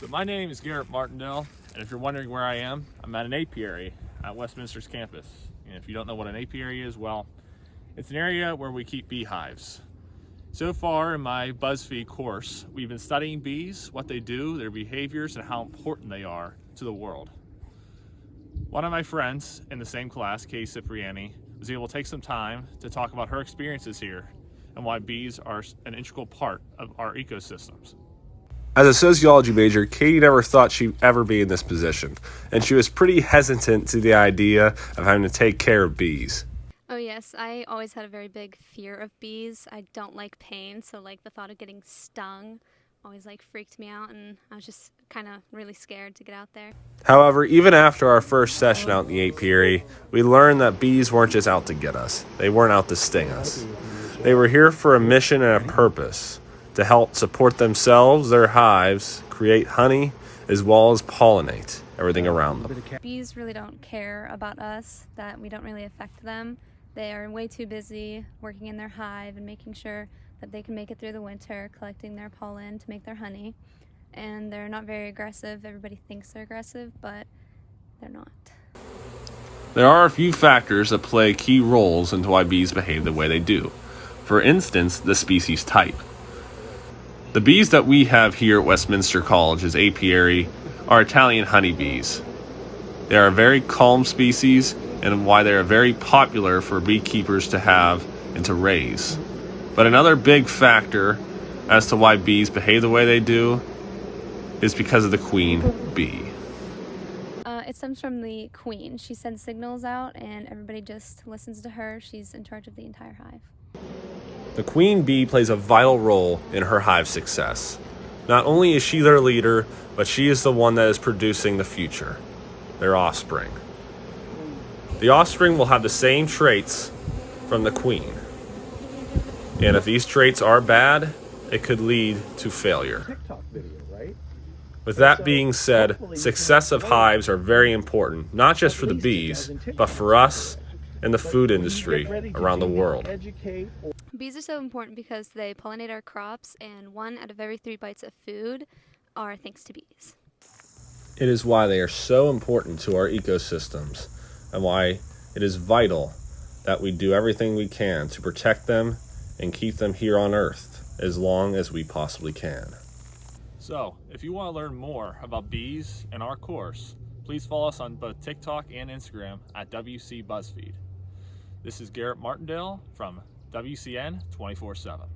So my name is Garrett Martindale, and if you're wondering where I am, I'm at an apiary at Westminster's campus. And if you don't know what an apiary is, well, it's an area where we keep beehives. So far in my BuzzFeed course, we've been studying bees, what they do, their behaviors, and how important they are to the world. One of my friends in the same class, Cipriani, was able to take some time to talk about her experiences here and why bees are an integral part of our ecosystems. As a sociology major, Katie never thought she'd ever be in this position, and she was pretty hesitant to the idea of having to take care of bees. Oh yes, I always had a very big fear of bees. I don't like pain, so the thought of getting stung always freaked me out, and I was just kind of really scared to get out there. However, even after our first session out in the apiary, we learned that bees weren't just out to get us. They weren't out to sting us. They were here for a mission and a purpose, to help support themselves, their hives, create honey, as well as pollinate everything around them. Bees really don't care about us, that we don't really affect them. They are way too busy working in their hive and making sure that they can make it through the winter, collecting their pollen to make their honey. And they're not very aggressive. Everybody thinks they're aggressive, but they're not. There are a few factors that play key roles into why bees behave the way they do. For instance, the species type. The bees that we have here at Westminster College's apiary are Italian honeybees. They are a very calm species and why they are very popular for beekeepers to have and to raise. But another big factor as to why bees behave the way they do is because of the queen bee. It stems from the queen. She sends signals out and everybody just listens to her. She's in charge of the entire hive. The queen bee plays a vital role in her hive's success. Not only is she their leader, but she is the one that is producing the future, their offspring. The offspring will have the same traits from the queen. And if these traits are bad, it could lead to failure. With that being said, success of hives are very important, not just for the bees, but for us and the food industry around the world. Bees are so important because they pollinate our crops, and 1 out of every 3 bites of food are thanks to bees. It is why they are so important to our ecosystems and why it is vital that we do everything we can to protect them and keep them here on Earth as long as we possibly can. So, if you want to learn more about bees and our course, please follow us on both TikTok and Instagram at WC BuzzFeed. This is Garrett Martindale from WCN 24/7.